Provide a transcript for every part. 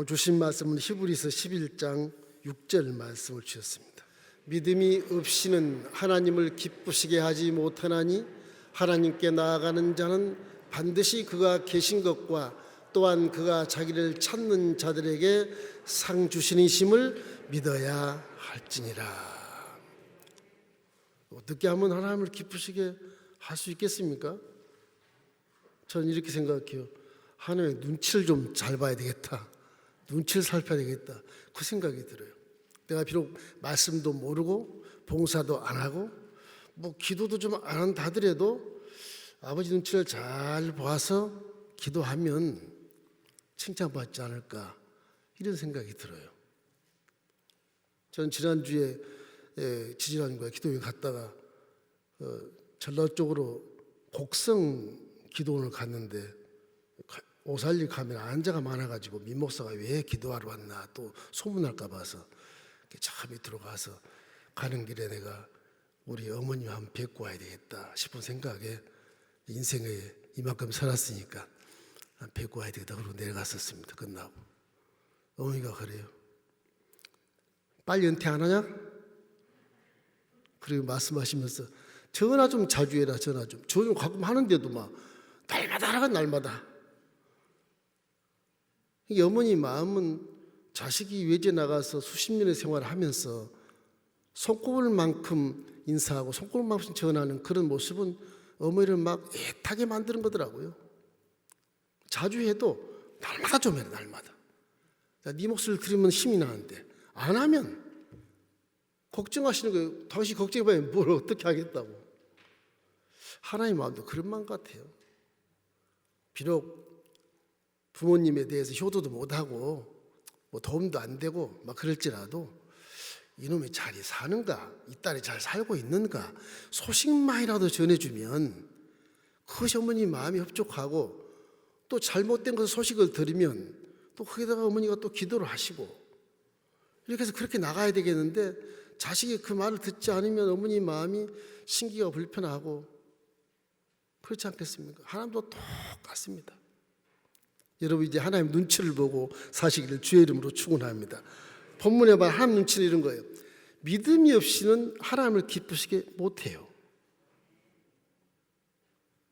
주신 말씀은 히브리서 11장 6절 말씀을 주셨습니다. 믿음이 없이는 하나님을 기쁘시게 하지 못하나니 하나님께 나아가는 자는 반드시 그가 계신 것과 또한 그가 자기를 찾는 자들에게 상 주시니심을 믿어야 할지니라. 어떻게 하면 하나님을 기쁘시게 할 수 있겠습니까? 저는 이렇게 생각해요. 하나님의 눈치를 좀 잘 봐야 되겠다. 눈치를 살펴야 되겠다. 그 생각이 들어요. 내가 비록 말씀도 모르고 봉사도 안 하고 기도도 좀 안 한다 하더라도 아버지 눈치를 잘 봐서 기도하면 칭찬받지 않을까 이런 생각이 들어요. 저는 지난주에 지지난주에 기도회 갔다가 전라 쪽으로 곡성 기도원을 갔는데 오살리 가면 안자가 많아가지고 민 목사가 왜 기도하러 왔나 또 소문날까 봐서 참 들어가서 가는 길에 내가 우리 어머니 한번 뵙고 와야 되겠다 싶은 생각에 인생에 이만큼 살았으니까 뵙고 와야 되겠다 그러고 내려갔었습니다. 끝나고 어머니가 그래요. 빨리 은퇴 안 하냐? 그리고 말씀하시면서 전화 좀 자주 해라. 전화 좀 가끔 하는데도 막 날마다 하라가 날마다. 이 어머니 마음은 자식이 외제 나가서 수십 년의 생활을 하면서 손꼽을 만큼 인사하고 손꼽을 만큼 전하는 그런 모습은 어머니를 막 애타게 만드는 거더라고요. 자주 해도 날마다 좀 해라. 날마다. 네 목소리를 들으면 힘이 나는데 안 하면 걱정하시는 거예요. 당신 걱정해봐야 뭘 어떻게 하겠다고. 하나님 마음도 그런 마음 같아요. 비록 부모님에 대해서 효도도 못하고 도움도 안 되고 막 그럴지라도 이놈이 잘 사는가, 이 딸이 잘 살고 있는가 소식만이라도 전해주면 그것이 어머니 마음이 흡족하고 또 잘못된 것을 소식을 들으면 또 거기다가 어머니가 또 기도를 하시고 이렇게 해서 그렇게 나가야 되겠는데 자식이 그 말을 듣지 않으면 어머니 마음이 신기가 불편하고 그렇지 않겠습니까? 하나님도 똑같습니다. 여러분 이제 하나님 눈치를 보고 사시기를 주의 이름으로 축원합니다. 본문에 봐 하나님 눈치는 이런 거예요. 믿음이 없이는 하나님을 기쁘시게 못해요.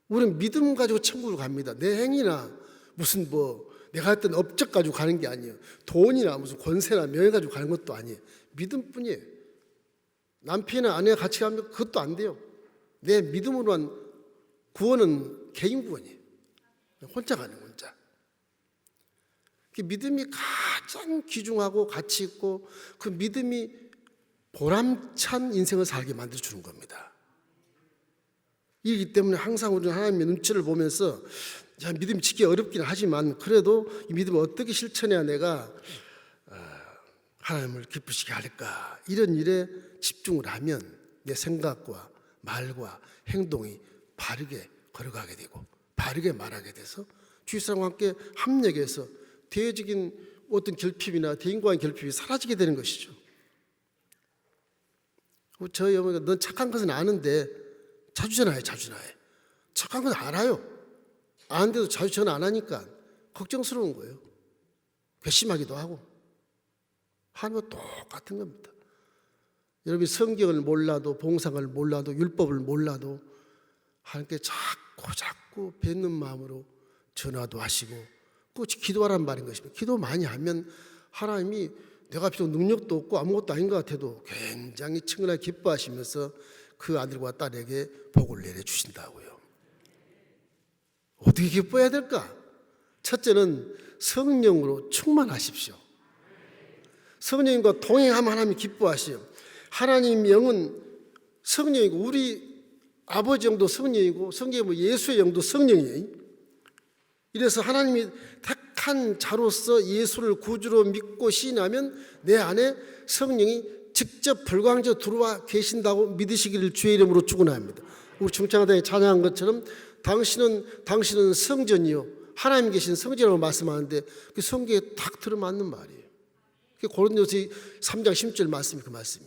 우리는 믿음 가지고 천국을 갑니다. 내 행위나 무슨 내가 했던 업적 가지고 가는 게 아니에요. 돈이나 무슨 권세나 명예 가지고 가는 것도 아니에요. 믿음뿐이에요. 남편이나 아내가 같이 가면 그것도 안 돼요. 내 믿음으로만 구원은 개인 구원이에요. 혼자 가는 거예요. 혼자. 믿음이 가장 귀중하고 가치 있고 그 믿음이 보람찬 인생을 살게 만들어주는 겁니다. 이기 때문에 항상 우리는 하나님의 눈치를 보면서 믿음이 지키기 어렵긴 하지만 그래도 이 믿음을 어떻게 실천해야 내가 하나님을 기쁘시게 할까 이런 일에 집중을 하면 내 생각과 말과 행동이 바르게 걸어가게 되고 바르게 말하게 돼서 주위 사람과 함께 합력해서 대외적인 어떤 결핍이나 대인과의 결핍이 사라지게 되는 것이죠. 저희 어머니가 넌 착한 것은 아는데 자주 전화해. 착한 건 알아요. 아는데도 자주 전화 안 하니까 걱정스러운 거예요. 괘씸하기도 하고. 하나님과 똑같은 겁니다. 여러분이 성경을 몰라도 봉상을 몰라도 율법을 몰라도 하나님께 자꾸 뵙는 마음으로 전화도 하시고 꼭 기도하라는 말인 것입니다. 기도 많이 하면 하나님이 내가 비록 능력도 없고 아무것도 아닌 것 같아도 굉장히 친근하게 기뻐하시면서 그 아들과 딸에게 복을 내려주신다고요. 어떻게 기뻐해야 될까? 첫째는 성령으로 충만하십시오. 성령님과 동행하면 하나님이 기뻐하시요. 하나님 영은 성령이고 우리 아버지 영도 성령이고 성경에 예수의 영도 성령이에요. 이래서 하나님이 택한 자로서 예수를 구주로 믿고 시인하면 내 안에 성령이 직접 불광적으로 들어와 계신다고 믿으시기를 주의 이름으로 축원합니다. 우리 중창단에 찬양한 것처럼 당신은 성전이요 하나님 계신 성전이라고 말씀하는데 그 성경에 딱 들어맞는 말이에요. 고린도서 3장 10절 말씀이 그 말씀이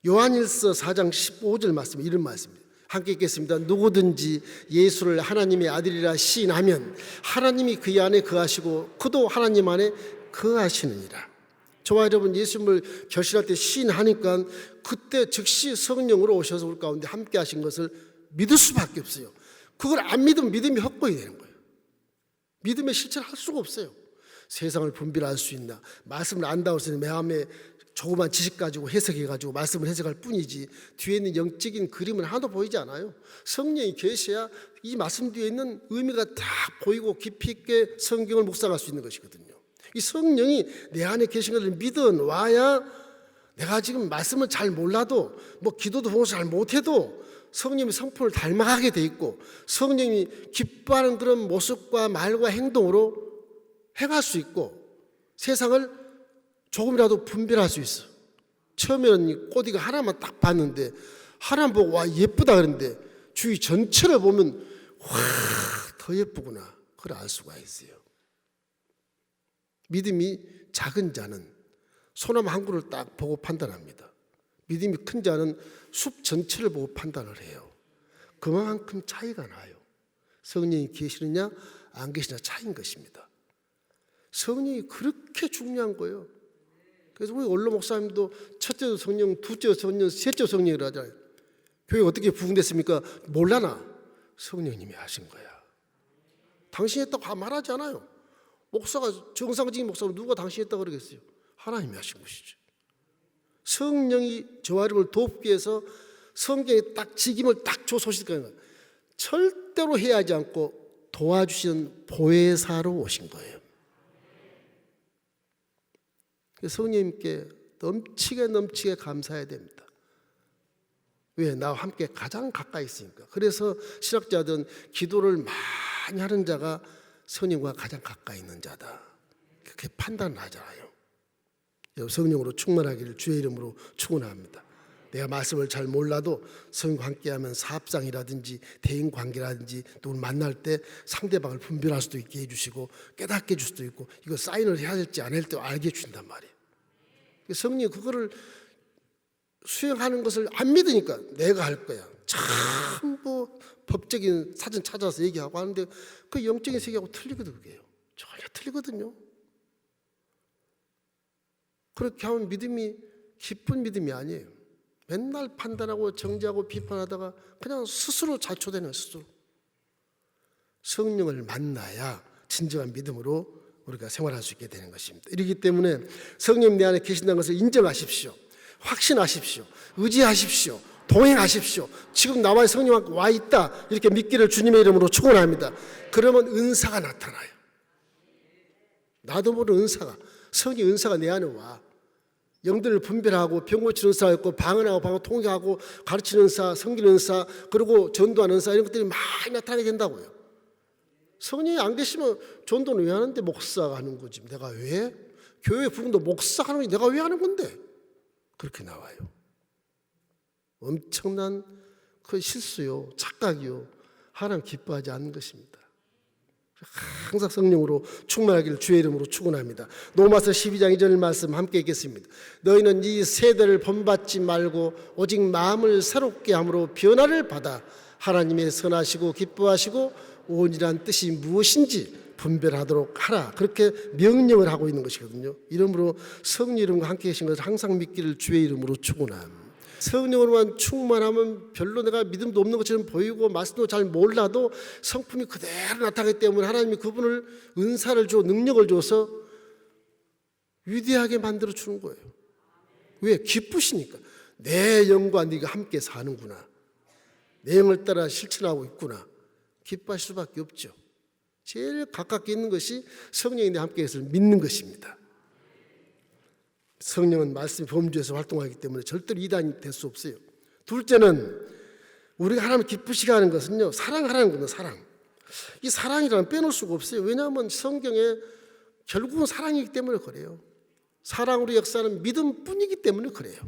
요한일서 4장 15절 말씀이 이런 말씀입니다. 함께 읽겠습니다. 누구든지 예수를 하나님의 아들이라 시인하면 하나님이 그의 안에 거하시고 그도 하나님 안에 거하시느니라. 저와 여러분 예수님을 결실할 때 시인하니까 그때 즉시 성령으로 오셔서 우리 가운데 함께 하신 것을 믿을 수밖에 없어요. 그걸 안 믿으면 믿음이 헛되이 되는 거예요. 믿음의 실천을 할 수가 없어요. 세상을 분별할 수 있나, 말씀을 안다고 해서 내 마음에 조그만 지식 가지고 해석해가지고 말씀을 해석할 뿐이지 뒤에 있는 영적인 그림은 하나도 보이지 않아요. 성령이 계셔야 이 말씀 뒤에 있는 의미가 다 보이고 깊이 있게 성경을 묵상할 수 있는 것이거든요. 이 성령이 내 안에 계신 것을 믿어 놔야 내가 지금 말씀을 잘 몰라도 뭐 기도도 보고 잘 못해도 성령의 성품을 닮아가게 돼 있고 성령이 기뻐하는 그런 모습과 말과 행동으로 행할 수 있고 세상을 조금이라도 분별할 수 있어. 처음에는 꼬디가 하나만 딱 봤는데 하나만 보고 와 예쁘다 그랬는데 주위 전체를 보면 와 더 예쁘구나. 그걸 알 수가 있어요. 믿음이 작은 자는 소나무 한 그루를 딱 보고 판단합니다. 믿음이 큰 자는 숲 전체를 보고 판단을 해요. 그만큼 차이가 나요. 성령이 계시느냐 안 계시느냐 차이인 것입니다. 성령이 그렇게 중요한 거예요. 그래서 우리 원로 목사님도 첫째도 성령, 둘째도 성령, 셋째도 성령이라 하잖아요. 교회가 어떻게 부흥됐습니까? 몰라나? 성령님이 하신 거야. 당신이 했다고 말하지 않아요. 목사가 정상적인 목사면 누가 당신이 했다고 그러겠어요? 하나님이 하신 것이죠. 성령이 저와 여러분을 돕기 위해서 성경에 딱 직임을 딱 줘 소식하는 거예요. 절대로 해하지 않고 도와주시는 보혜사로 오신 거예요. 성령님께 넘치게 감사해야 됩니다. 왜? 나와 함께 가장 가까이 있으니까. 그래서 신학자들은 기도를 많이 하는 자가 성령과 가장 가까이 있는 자다. 그렇게 판단을 하잖아요. 성령으로 충만하기를 주의 이름으로 축원합니다. 내가 말씀을 잘 몰라도 성령과 함께하면 사업상이라든지 대인관계라든지 누굴 만날 때 상대방을 분별할 수도 있게 해주시고 깨닫게 해줄 수도 있고 이거 사인을 해야 될지 안 해야 될지 알게 해준단 말이에요. 성령이 그거를 수행하는 것을 안 믿으니까 내가 할 거야. 전부 법적인 사전 찾아서 얘기하고 하는데 그 영적인 세계하고 틀리거든요. 그게요. 전혀 틀리거든요. 그렇게 하면 믿음이 기쁜 믿음이 아니에요. 맨날 판단하고 정죄하고 비판하다가 그냥 스스로 자초되는 스스로. 성령을 만나야 진정한 믿음으로 우리가 생활할 수 있게 되는 것입니다. 이렇기 때문에 성령 내 안에 계신다는 것을 인정하십시오. 확신하십시오. 의지하십시오. 동행하십시오. 지금 나와 성령 와 있다. 이렇게 믿기를 주님의 이름으로 축원합니다. 그러면 은사가 나타나요. 나도 모르는 은사가 성령 은사가 내 안에 와. 영들을 분별하고 병 고치는 은사가 있고 방언하고 방언 통역하고 가르치는 은사, 섬기는 은사, 그리고 전도하는 은사 이런 것들이 많이 나타나게 된다고요. 성령이 안 계시면 전도는 왜 하는데 목사가 하는 거지. 내가 왜? 교회 부흥도 목사가 하는 거지. 내가 왜 하는 건데? 그렇게 나와요. 엄청난 그 실수요, 착각이요. 하나님 기뻐하지 않는 것입니다. 항상 성령으로 충만하기를 주의 이름으로 축원합니다. 로마서 12장 2절 말씀 함께 읽겠습니다. 너희는 이 세대를 본받지 말고 오직 마음을 새롭게 함으로 변화를 받아 하나님의 선하시고 기뻐하시고 온전한 뜻이 무엇인지 분별하도록 하라. 그렇게 명령을 하고 있는 것이거든요. 이러므로 성령 이름과 함께 계신 것을 항상 믿기를 주의 이름으로 축원합니다. 성령으로만 충만하면 별로 내가 믿음도 없는 것처럼 보이고 말씀도 잘 몰라도 성품이 그대로 나타나기 때문에 하나님이 그분을 은사를 줘 능력을 줘서 위대하게 만들어 주는 거예요. 왜? 기쁘시니까. 내 영과 네가 함께 사는구나. 내 영을 따라 실천하고 있구나. 기뻐할 수밖에 없죠. 제일 가깝게 있는 것이 성령이 내 함께 있을 믿는 것입니다. 성령은 말씀이 범주에서 활동하기 때문에 절대로 이단이 될 수 없어요. 둘째는 우리가 하나님 기쁘시게 하는 것은요, 사랑하라는 겁니다. 사랑. 이 사랑이라는 빼놓을 수가 없어요. 왜냐하면 성경에 결국은 사랑이기 때문에 그래요. 사랑으로 역사는 믿음뿐이기 때문에 그래요.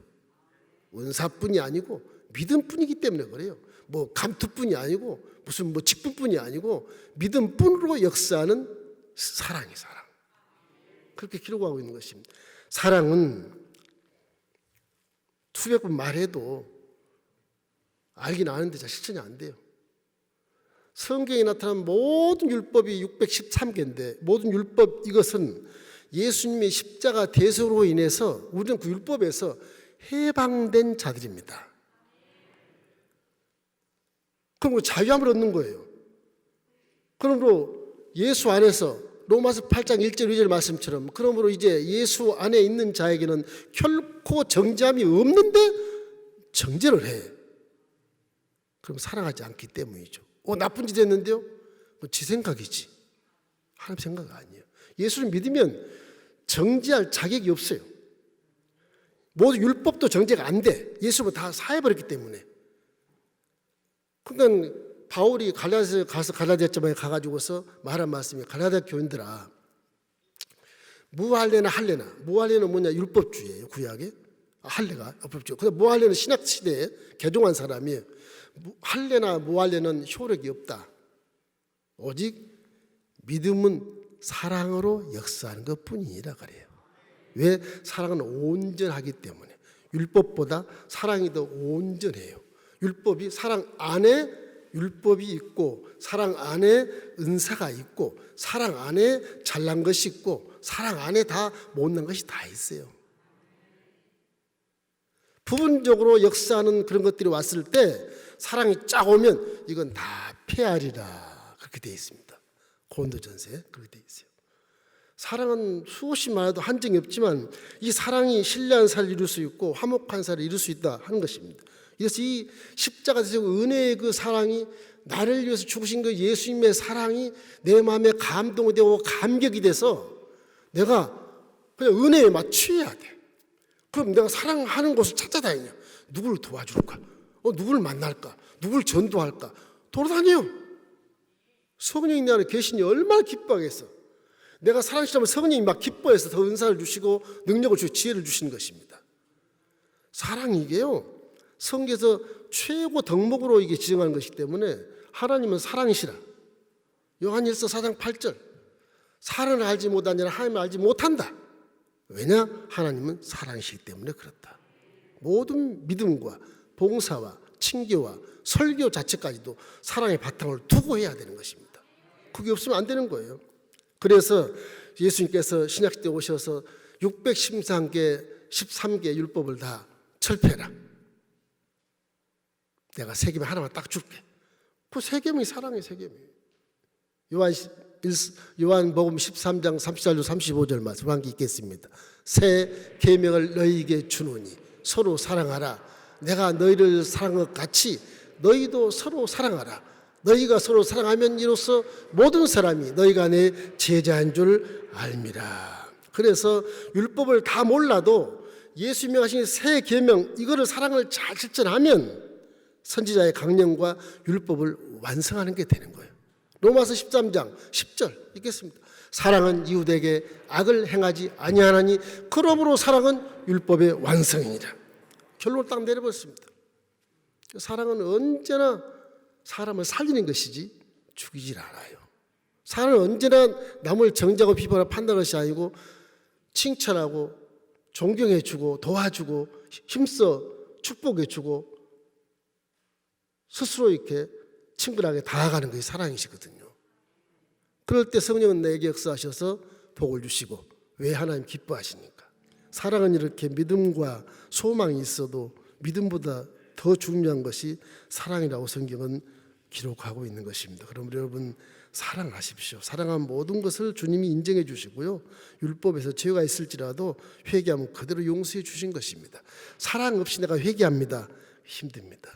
은사뿐이 아니고 믿음뿐이기 때문에 그래요. 뭐 감투뿐이 아니고 무슨 뭐 직분뿐이 아니고 믿음뿐으로 역사하는 사랑이 사랑. 그렇게 기록하고 있는 것입니다. 사랑은 수백 번 말해도 알긴 아는데 잘 실천이 안 돼요. 성경에 나타난 모든 율법이 613개인데 모든 율법 이것은 예수님의 십자가 대속으로 인해서 우리는 그 율법에서 해방된 자들입니다. 그럼 자유함을 얻는 거예요. 그러므로 예수 안에서 로마서 8장 1절 2절 말씀처럼 그러므로 이제 예수 안에 있는 자에게는 결코 정죄함이 없는데 정죄를 해. 그럼 사랑하지 않기 때문이죠. 나쁜 짓 했는데요? 지 생각이지. 하나님 생각 아니에요. 예수를 믿으면 정죄할 자격이 없어요. 모든 율법도 정죄가 안 돼. 예수를 다 사해버렸기 때문에. 그러니까 바울이 갈라디아에 가서 갈라디아 지방에 가가지고서 말한 말씀이 갈라디아 교인들아 무할례나 할례나 무할례는 뭐냐 율법주의예요. 구약에 할례가 율법주의. 근데 무할례는 신약 시대에 개종한 사람이에요. 할례나 무할례는 효력이 없다. 오직 믿음은 사랑으로 역사하는 것뿐이라 그래요. 왜? 사랑은 온전하기 때문에. 율법보다 사랑이 더 온전해요. 율법이 사랑 안에 율법이 있고 사랑 안에 은사가 있고 사랑 안에 잘난 것이 있고 사랑 안에 다 못난 것이 다 있어요. 부분적으로 역사하는 그런 것들이 왔을 때 사랑이 쫙 오면 이건 다 폐하리라 그렇게 되어 있습니다. 고린도전서에 그렇게 되어 있어요. 사랑은 수없이 많아도 한정이 없지만 이 사랑이 신뢰한 사를 이룰 수 있고 화목한 사를 이룰 수 있다 하는 것입니다. 그래서 이 십자가 대속 은혜의 그 사랑이 나를 위해서 죽으신 그 예수님의 사랑이 내 마음에 감동이 되고 감격이 돼서 내가 그냥 은혜에 맞춰야 돼. 그럼 내가 사랑하는 곳을 찾아다니냐. 누구를 도와줄까? 누구를 만날까? 누구를 전도할까? 돌아다녀요. 성령이 내 안에 계시니 얼마나 기뻐하겠어. 내가 사랑시라면 성령이 막 기뻐해서 더 은사를 주시고 능력을 주시고 지혜를 주시는 것입니다. 사랑이 이게요. 성경에서 최고 덕목으로 이게 지정하는 것이기 때문에 하나님은 사랑이시라. 요한일서 4장 8절. 사랑을 알지 못하냐 하나님을 알지 못한다. 왜냐? 하나님은 사랑이시기 때문에 그렇다. 모든 믿음과 봉사와 친교와 설교 자체까지도 사랑의 바탕을 두고 해야 되는 것입니다. 그게 없으면 안 되는 거예요. 그래서 예수님께서 신약시대에 오셔서 613개 율법을 다 철폐해라. 내가 세 개만 하나만 딱 줄게. 그 세 개명이 사랑의 세 개명이에요. 요한복음 13장 34절 35절 말씀 함께 읽겠습니다. 새 계명을 너희에게 주노니 서로 사랑하라. 내가 너희를 사랑한 것 같이 너희도 서로 사랑하라. 너희가 서로 사랑하면 이로써 모든 사람이 너희가 내 제자인 줄 알미라. 그래서 율법을 다 몰라도 예수님이 하신 새 계명 이거를 사랑을 잘 실천하면 선지자의 강령과 율법을 완성하는 게 되는 거예요. 로마서 13장 10절 읽겠습니다. 사랑은 이웃에게 악을 행하지 아니하나니 그러므로 사랑은 율법의 완성이니라. 결론을 딱 내려버렸습니다. 사랑은 언제나 사람을 살리는 것이지 죽이질 않아요. 사랑은 언제나 남을 정죄하고 비판하고 판단하는 것이 아니고 칭찬하고 존경해주고 도와주고 힘써 축복해주고 스스로 이렇게 친근하게 다가가는 것이 사랑이시거든요. 그럴 때 성령은 내게 역사하셔서 복을 주시고 왜 하나님 기뻐하시니까. 사랑은 이렇게 믿음과 소망이 있어도 믿음보다 더 중요한 것이 사랑이라고 성경은 기록하고 있는 것입니다. 그럼 여러분 사랑하십시오. 사랑한 모든 것을 주님이 인정해 주시고요. 율법에서 죄가 있을지라도 회개하면 그대로 용서해 주신 것입니다. 사랑 없이 내가 회개합니다. 힘듭니다.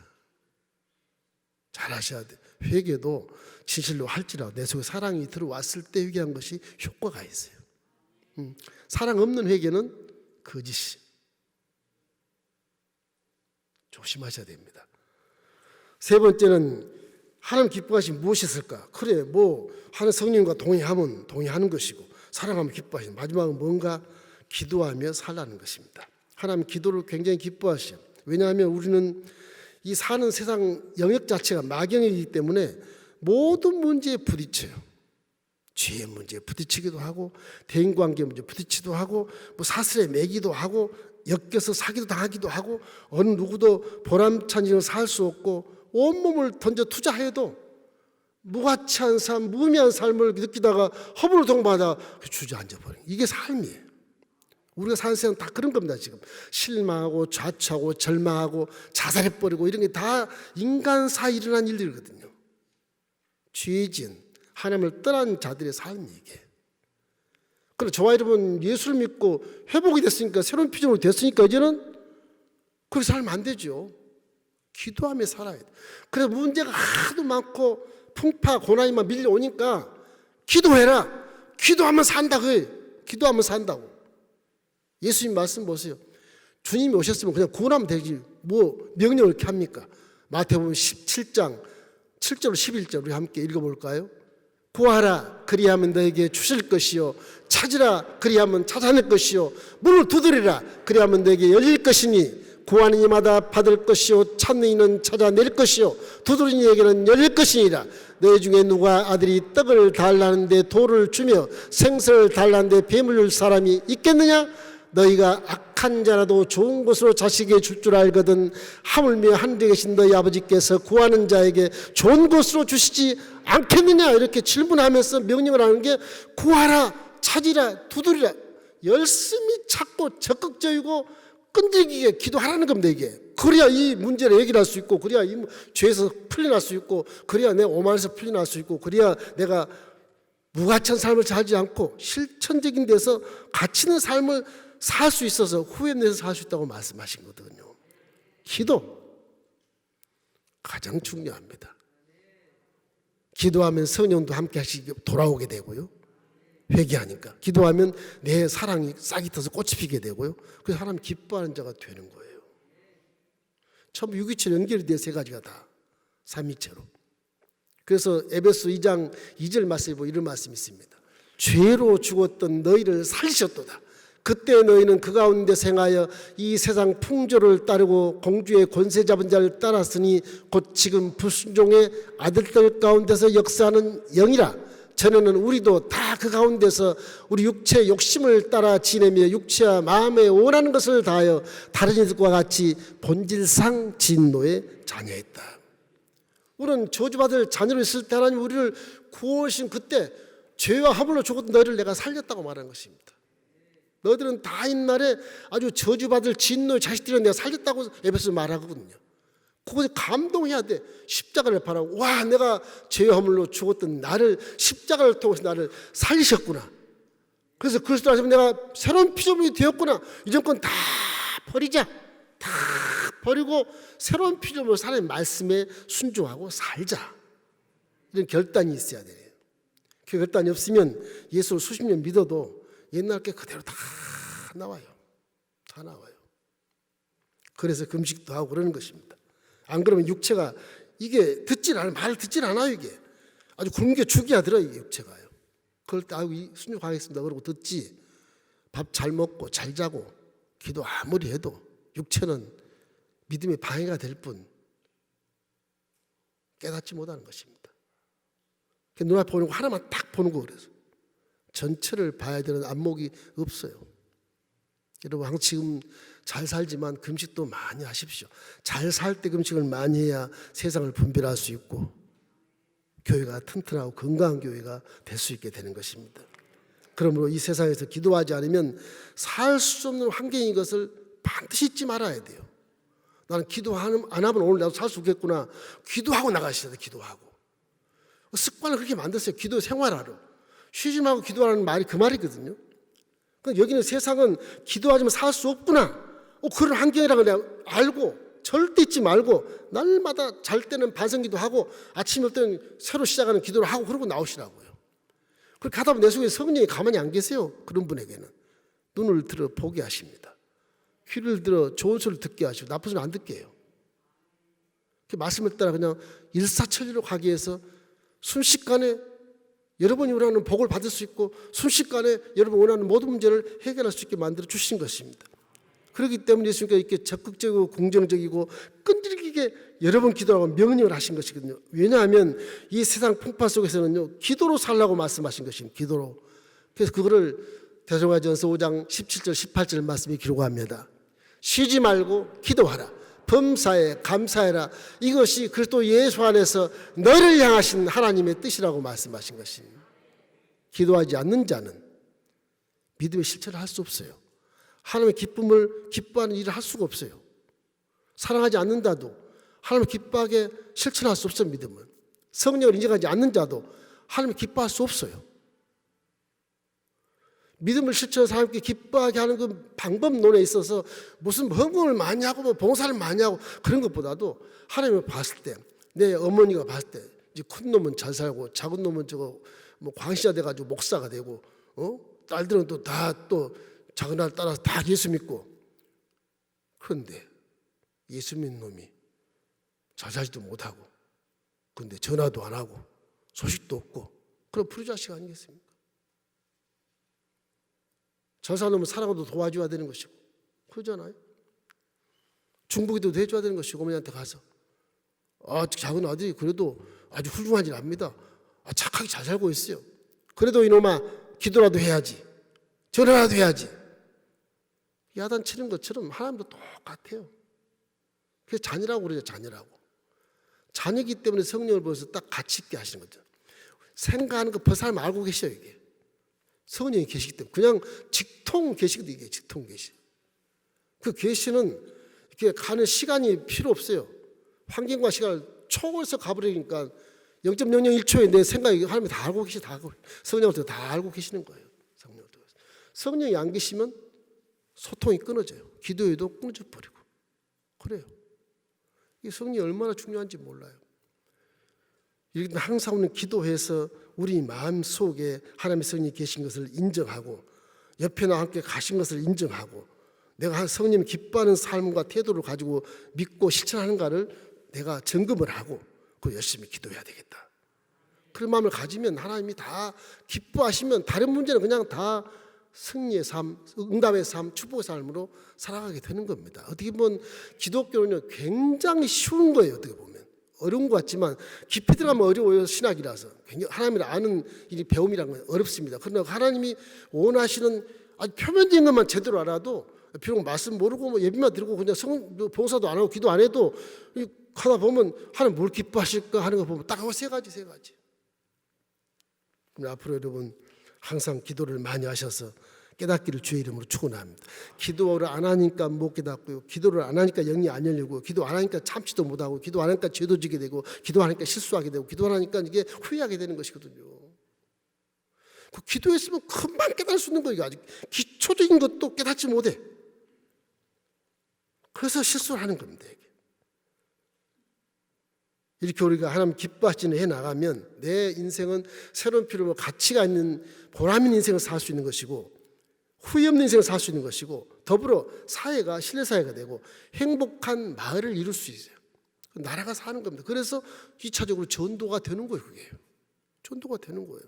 잘하셔야 돼요. 회개도 진실로 할지라도 내 속에 사랑이 들어왔을 때 회개한 것이 효과가 있어요. 사랑 없는 회개는 거짓이. 조심하셔야 됩니다. 세 번째는 하나님 기뻐하시면 무엇이 있을까? 그래 하나님 성령과 동의하면 동의하는 것이고 사랑하면 기뻐하시는 마지막은 뭔가 기도하며 살라는 것입니다. 하나님 기도를 굉장히 기뻐하셔요. 왜냐하면 우리는 이 사는 세상 영역 자체가 마경이기 때문에 모든 문제에 부딪혀요. 죄의 문제에 부딪히기도 하고 대인관계 문제에 부딪히기도 하고 사슬에 매기도 하고 엮여서 사기도 당하기도 하고 어느 누구도 보람찬 인생을 살 수 없고 온몸을 던져 투자해도 무가치한 삶, 무의미한 삶을 느끼다가 허물을 동반하다 주저앉아 버린 이게 삶이에요. 우리가 사는 세상 다 그런 겁니다. 지금 실망하고 좌초하고 절망하고 자살해버리고 이런 게 다 인간사에 일어난 일들이거든요. 죄 지은 하나님을 떠난 자들의 삶이 이게. 그럼 저와 여러분 예수를 믿고 회복이 됐으니까 새로운 피조물이 됐으니까 이제는 그렇게 살면 안 되죠. 기도하며 살아야 돼. 그래서 문제가 하도 많고 풍파 고난이 막 밀려오니까 기도해라. 기도하면 산다 그래. 기도하면 산다고. 예수님 말씀 보세요. 주님이 오셨으면 그냥 구원하면 되지. 뭐 명령을 이렇게 합니까? 마태복음 17장 7절 11절 우리 함께 읽어볼까요? 구하라 그리하면 너에게 주실 것이요 찾으라 그리하면 찾아낼 것이요 문을 두드리라 그리하면 너에게 열릴 것이니 구하는 이마다 받을 것이요 찾는 이는 찾아낼 것이요 두드리는 이에게는 열릴 것이니라. 너희 중에 누가 아들이 떡을 달라는데 돌을 주며 생선을 달라는데 뱀을 줄 사람이 있겠느냐? 너희가 악한 자라도 좋은 것으로 자식에게 줄 줄 알거든 하물며 하늘에 계신 너희 아버지께서 구하는 자에게 좋은 것으로 주시지 않겠느냐? 이렇게 질문하면서 명령을 하는 게 구하라 찾으라 두드리라 열심히 찾고 적극적이고 끈질기게 기도하라는 겁니다. 이게 그래야 이 문제를 해결할 수 있고 그래야 이 죄에서 풀려날 수 있고 그래야 내 오만에서 풀려날 수 있고 그래야 내가 무가치한 삶을 살지 않고 실천적인 데서 가치 있는 삶을 살 수 있어서 후회내서 살 수 있다고 말씀하신 거거든요. 기도 가장 중요합니다. 기도하면 성령도 함께 하시게 돌아오게 되고요. 회개하니까 기도하면 내 사랑이 싹이 터서 꽃이 피게 되고요. 그래서 하나님 기뻐하는 자가 되는 거예요. 처음 유기체로 연결이 돼 세 가지가 다 삼위체로. 그래서 에베소 2장 2절 말씀에 보면 이런 말씀이 있습니다. 죄로 죽었던 너희를 살리셨도다. 그때 너희는 그 가운데 생하여 이 세상 풍조를 따르고 공주의 권세 잡은 자를 따랐으니 곧 지금 불순종의 아들들 가운데서 역사하는 영이라. 전에는 우리도 다 그 가운데서 우리 육체의 욕심을 따라 지내며 육체와 마음에 원하는 것을 다하여 다른 이들과 같이 본질상 진노의 자녀였다. 우리는 저주받을 자녀로 있을 때 하나님 우리를 구원하신 그때 죄와 허물로 죽었던 너희를 내가 살렸다고 말하는 것입니다. 너희들은 다 옛날에 아주 저주받을 진노의 자식들을 내가 살렸다고 에베소서 말하거든요. 그것에 감동해야 돼. 십자가를 바라고 와 내가 죄와 허물로 죽었던 나를 십자가를 통해서 나를 살리셨구나. 그래서 그리스도 안에서 내가 새로운 피조물이 되었구나. 이전 건 다 버리자. 다 버리고 새로운 피조물로 하나님의 말씀에 순종하고 살자. 이런 결단이 있어야 돼요. 그 결단이 없으면 예수를 수십 년 믿어도 옛날 게 그대로 다 나와요. 다 나와요. 그래서 금식도 하고 그러는 것입니다. 안 그러면 육체가 이게 말을 듣질 않아요. 이게 아주 굶겨 죽여야 들어요. 이게 육체가요. 그럴 때 순종하겠습니다. 그러고 듣지. 밥 잘 먹고 잘 자고 기도 아무리 해도 육체는 믿음의 방해가 될 뿐 깨닫지 못하는 것입니다. 눈앞에 보는 거 하나만 딱 보는 거 그래서 전체를 봐야 되는 안목이 없어요. 여러분 지금 잘 살지만 금식도 많이 하십시오. 잘 살 때 금식을 많이 해야 세상을 분별할 수 있고 교회가 튼튼하고 건강한 교회가 될 수 있게 되는 것입니다. 그러므로 이 세상에서 기도하지 않으면 살 수 없는 환경인 것을 반드시 잊지 말아야 돼요. 나는 기도 안 하면 오늘 나도 살 수 없겠구나. 기도하고 나가셔야 돼요. 기도하고. 습관을 그렇게 만드세요. 기도 생활하러. 쉬지 말고 기도하라는 말이 그 말이거든요. 여기는 세상은 기도하지만 살 수 없구나. 그런 환경이라고 내가 알고 절대 잊지 말고 날마다 잘 때는 반성기도 하고 아침에 올 때는 새로 시작하는 기도를 하고 그러고 나오시라고요. 그렇게 하다 보면 내 속에 성령이 가만히 안 계세요. 그런 분에게는 눈을 들어 보게 하십니다. 귀를 들어 좋은 소리를 듣게 하시고 나쁜 소리 안 듣게 해요. 그 말씀을 따라 그냥 일사천리로 가기 위해서 순식간에 여러분이 원하는 복을 받을 수 있고 순식간에 여러분 원하는 모든 문제를 해결할 수 있게 만들어 주신 것입니다. 그렇기 때문에 예수님께서 이렇게 적극적이고 긍정적이고 끈질기게 여러 번 기도하고 명령을 하신 것이거든요. 왜냐하면 이 세상 풍파 속에서는요 기도로 살라고 말씀하신 것입니다. 기도로. 그래서 그거를 데살로니가전서 5장 17절 18절 말씀에 기록합니다. 쉬지 말고 기도하라. 범사에 감사해라. 이것이 그리스도 예수 안에서 너를 향하신 하나님의 뜻이라고 말씀하신 것입니다. 기도하지 않는 자는 믿음의 실천을 할 수 없어요. 하나님의 기쁨을 기뻐하는 일을 할 수가 없어요. 사랑하지 않는다도 하나님을 기뻐하게 실천할 수 없어요. 믿음은. 성령을 인정하지 않는 자도 하나님을 기뻐할 수 없어요. 믿음을 실천해서 하나님께 기뻐하게 하는 그 방법론에 있어서 무슨 헌금을 많이 하고 뭐 봉사를 많이 하고 그런 것보다도 하나님을 봤을 때, 내 어머니가 봤을 때 이제 큰 놈은 잘 살고 작은 놈은 저거 뭐 광시자 돼가지고 목사가 되고, 딸들은 또 다 또 작은 날 따라서 다 예수 믿고. 그런데 예수 믿는 놈이 잘 살지도 못하고, 그런데 전화도 안 하고 소식도 없고, 그럼 불효자식 아니겠습니까? 저 사람은 사랑도 도와줘야 되는 것이고, 그러잖아요. 중보기도 해줘야 되는 것이고, 어머니한테 가서 작은 아들이 그래도 아주 훌륭한 일 압니다. 착하게 잘 살고 있어요. 그래도 이놈아 기도라도 해야지, 전화라도 해야지. 야단치는 것처럼 하나님도 똑같아요. 그래서 자녀라고 그러죠. 자녀라고. 자녀이기 때문에 성령을 보여서 딱 같이 있게 하시는 거죠. 생각하는 거 벗어나면 알고 계셔요. 이게 성령이 계시기 때문에 그냥 직통 계시거든요. 이게 직통 계시. 그 계시는 이렇게 가는 시간이 필요 없어요. 환경과 시간을 초월해서 가버리니까 0.001초에 내 생각이 하나님이 다 알고 계시, 다 알고, 성령을 다 알고 계시는 거예요. 성령이 안 계시면 소통이 끊어져요. 기도에도 끊어져 버리고 그래요. 이 성령이 얼마나 중요한지 몰라요. 이렇게 항상 우리는 기도해서 우리 마음 속에 하나님의 성령이 계신 것을 인정하고, 옆에 나와 함께 가신 것을 인정하고, 내가 성령이 기뻐하는 삶과 태도를 가지고 믿고 실천하는가를 내가 점검을 하고 그 열심히 기도해야 되겠다. 그런 마음을 가지면 하나님이 다 기뻐하시면 다른 문제는 그냥 다 승리의 삶, 응답의 삶, 축복의 삶으로 살아가게 되는 겁니다. 어떻게 보면 기독교는 굉장히 쉬운 거예요. 어떻게 보면 어려운 것 같지만 깊이 들어가면 어려워요. 신학이라서 굉장히 하나님을 아는 이 배움이라는 건 어렵습니다. 그러나 하나님이 원하시는 아주 표면적인 것만 제대로 알아도, 비록 말씀 모르고 뭐 예비만 드리고 그냥 봉사도 안 하고 기도 안 해도 하다 보면 하나님 뭘 기뻐하실까 하는 거 보면 딱 세 가지. 앞으로 여러분 항상 기도를 많이 하셔서 깨닫기를 주의 이름으로 축원합니다. 기도를 안 하니까 못 깨닫고요. 기도를 안 하니까 영이 안 열리고, 기도 안 하니까 참지도 못하고, 기도 안 하니까 죄도 지게 되고, 기도 안 하니까 실수하게 되고, 기도 안 하니까 이게 후회하게 되는 것이거든요. 그 기도했으면 금방 깨달을 수 있는 거예요. 아직 기초적인 것도 깨닫지 못해. 그래서 실수를 하는 겁니다. 이렇게 우리가 하나님 기뻐하시는 해 나가면 내 인생은 새로운 피로 가치가 있는 보람 있는 인생을 살 수 있는 것이고, 후회 없는 인생을 살 수 있는 것이고, 더불어 사회가 신뢰사회가 되고 행복한 마을을 이룰 수 있어요. 나라가 사는 겁니다. 그래서 2차적으로 전도가 되는 거예요. 그게 전도가 되는 거예요.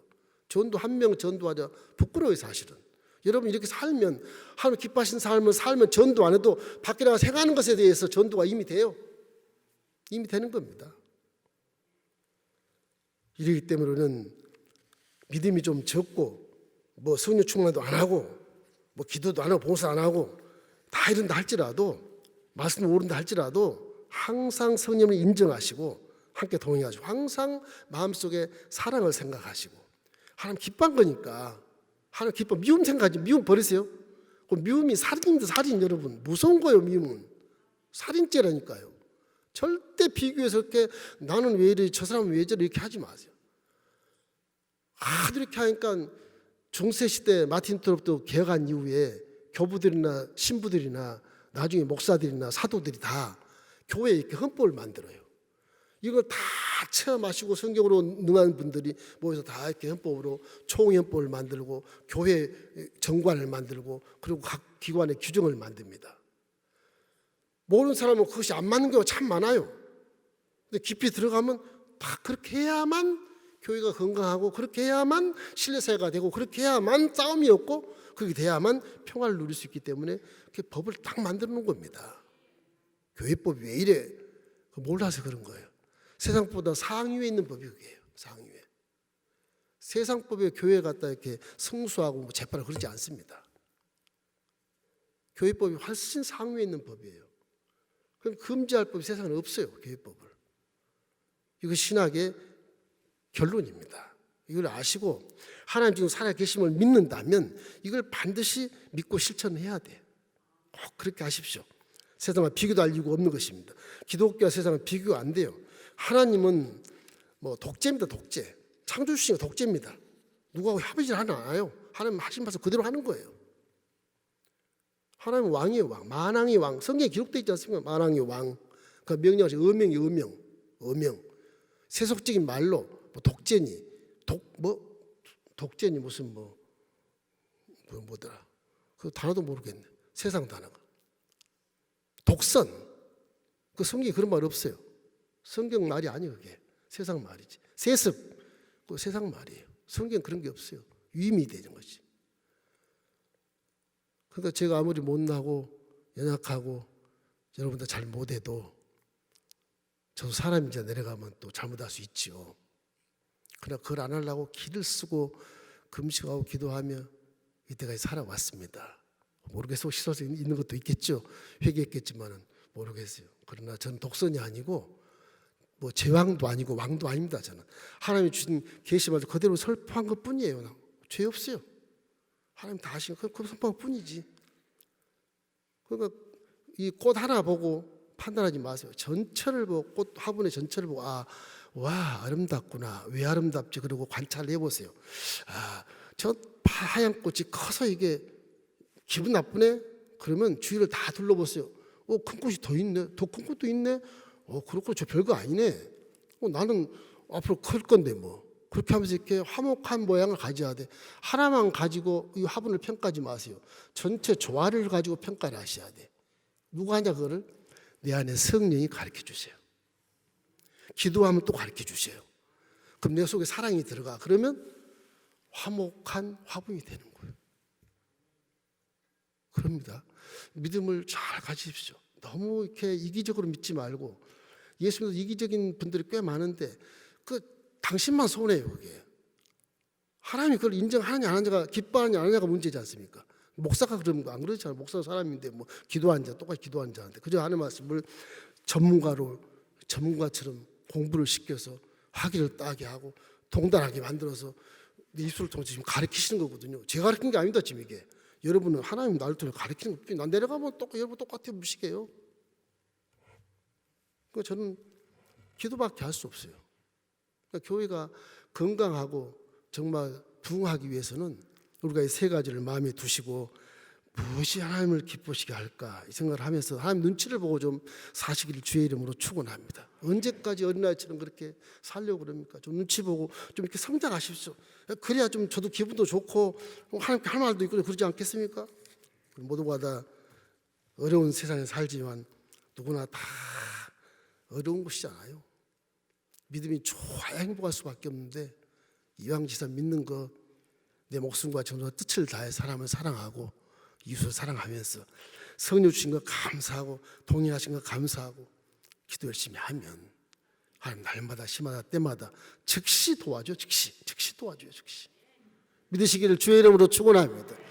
전도 한 명 전도하자 부끄러워요. 사실은 여러분 이렇게 살면, 하나님 기뻐하시는 삶을 살면 전도 안 해도 밖에 나가 생각하는 것에 대해서 전도가 이미 돼요. 이미 되는 겁니다. 이러기 때문에는 믿음이 좀 적고, 뭐 성령 충만도 안 하고, 뭐 기도도 안 하고 봉사 안 하고 다 이런다 할지라도, 말씀을 모른다 할지라도 항상 성령을 인정하시고 함께 동행하시고, 항상 마음속에 사랑을 생각하시고, 하나님 기뻐한 거니까 하나님 기뻐. 미움 생각하지, 미움 버리세요. 그 미움이 살인입니다. 살인. 여러분 무서운 거예요. 미움은 살인죄라니까요. 절대 비교해서 이렇게 나는 왜 이래, 저 사람은 왜 저래 이렇게 하지 마세요. 이렇게 하니까 중세시대 마틴 루터도 개혁한 이후에 교부들이나 신부들이나 나중에 목사들이나 사도들이 다 교회에 이렇게 헌법을 만들어요. 이걸 다 체험하시고 성경으로 능한 분들이 모여서 다 이렇게 헌법으로 총헌법을 만들고, 교회 정관을 만들고, 그리고 각 기관의 규정을 만듭니다. 모르는 사람은 그것이 안 맞는 경우가 참 많아요. 근데 깊이 들어가면 다 그렇게 해야만 교회가 건강하고, 그렇게 해야만 신뢰사회가 되고, 그렇게 해야만 싸움이 없고, 그렇게 돼야만 평화를 누릴 수 있기 때문에 그 법을 딱 만들어 놓은 겁니다. 교회법이 왜 이래? 몰라서 그런 거예요. 세상보다 상위에 있는 법이 그게예요. 상위에. 세상법에 교회 갖다 이렇게 성수하고 뭐 재판을 그러지 않습니다. 교회법이 훨씬 상위에 있는 법이에요. 그럼 금지할 법이 세상에 없어요. 교회법을. 이거 신학의 결론입니다. 이걸 아시고 하나님 지금 살아계심을 믿는다면 이걸 반드시 믿고 실천해야 돼. 꼭 그렇게 하십시오. 세상과 비교도 할 이유가 없는 것입니다. 기독교와 세상은 비교가 안 돼요. 하나님은 독재입니다. 독재. 창조 주신 거 독재입니다. 누구하고 협의질 하지 않아요. 하나님 하신 말씀 그대로 하는 거예요. 하나님은 왕이에요. 왕. 만왕의 왕. 성경에 기록되어 있지 않습니까? 만왕의 왕. 그 명령하시 어명이 어명. 세속적인 말로 독재니 독재니 무슨 뭐더라. 그 단어도 모르겠네. 세상 단어가. 독선. 그 성경에 그런 말 없어요. 성경 말이 아니에요. 그게 세상 말이지. 세습. 그 세상 말이에요. 성경 그런 게 없어요. 위임이 되는 것이. 그러니까 제가 아무리 못나고 연약하고 여러분들 잘 못해도 저도 사람이자 내려가면 또 잘못할 수 있지요. 그러나 그걸 안 하려고 기를 쓰고 금식하고 기도하며 이때까지 살아왔습니다. 모르겠어요. 씻어서 있는 것도 있겠죠. 회개했겠지만은 모르겠어요. 그러나 저는 독선이 아니고 제왕도 아니고 왕도 아닙니다. 저는 하나님이 주신 계시말을 그대로 설파한 것뿐이에요. 죄 없어요. 하나님 다 하신 그 선포한 것뿐이지. 그러니까 이 꽃 하나 보고 판단하지 마세요. 전체를 보고 꽃 화분의 전체를 보고 와 아름답구나. 왜 아름답지? 그러고 관찰을 해보세요. 저 하얀 꽃이 커서 이게 기분 나쁘네? 그러면 주위를 다 둘러보세요. 큰 꽃이 더 있네. 더 큰 꽃도 있네. 그렇고 저 별거 아니네. 나는 앞으로 클 건데 그렇게 하면서 이렇게 화목한 모양을 가져야 돼. 하나만 가지고 이 화분을 평가하지 마세요. 전체 조화를 가지고 평가를 하셔야 돼. 누가 하냐 그거를? 내 안에 성령이 가르쳐 주세요. 기도하면 또 가르쳐 주세요. 그럼 내 속에 사랑이 들어가. 그러면 화목한 화분이 되는 거예요. 그럽니다. 믿음을 잘 가지십시오. 너무 이렇게 이기적으로 믿지 말고 예수 믿는 이기적인 분들이 꽤 많은데 당신만 손해요. 그게 하나님이 그걸 인정하느냐 안 하느냐가 기뻐하느냐 안 하느냐가 문제지 않습니까? 목사가 그러는 거 안 그렇잖아요. 목사가 사람인데 기도한 자 똑같이 기도한 자한테 그저 하는 말씀을 전문가처럼 공부를 시켜서 학위를 따게 하고 동달하게 만들어서 입술을 통해서 지금 가르치시는 거거든요. 제가 가르치는 게 아닙니다. 지금 이게 여러분은 하나님 나를 통해 가르치는 것뿐이 난 내려가면 여러분 똑같아요. 무식해요. 그러니까 저는 기도밖에 할 수 없어요. 그러니까 교회가 건강하고 정말 부흥하기 위해서는 우리가 이 세 가지를 마음에 두시고 무엇이 하나님을 기쁘시게 할까 이 생각을 하면서 하나님 눈치를 보고 좀 사시기를 주의 이름으로 축원합니다. 언제까지 어린아이처럼 그렇게 살려고 그럽니까? 좀 눈치 보고 좀 이렇게 성장하십시오. 그래야 좀 저도 기분도 좋고 하나님께 할 말도 있고 그러지 않겠습니까? 모두가 다 어려운 세상에 살지만 누구나 다 어려운 것이잖아요. 믿음이 좋아야 행복할 수밖에 없는데 이왕지사 믿는 거 내 목숨과 정성과 뜻을 다해 사람을 사랑하고 이웃을 사랑하면서 성령 주신 거 감사하고 동행하신 거 감사하고 기도 열심히 하면 하나님 날마다 시마다 때마다 즉시 도와줘. 즉시 도와줘요. 즉시 믿으시기를 주의 이름으로 축원합니다.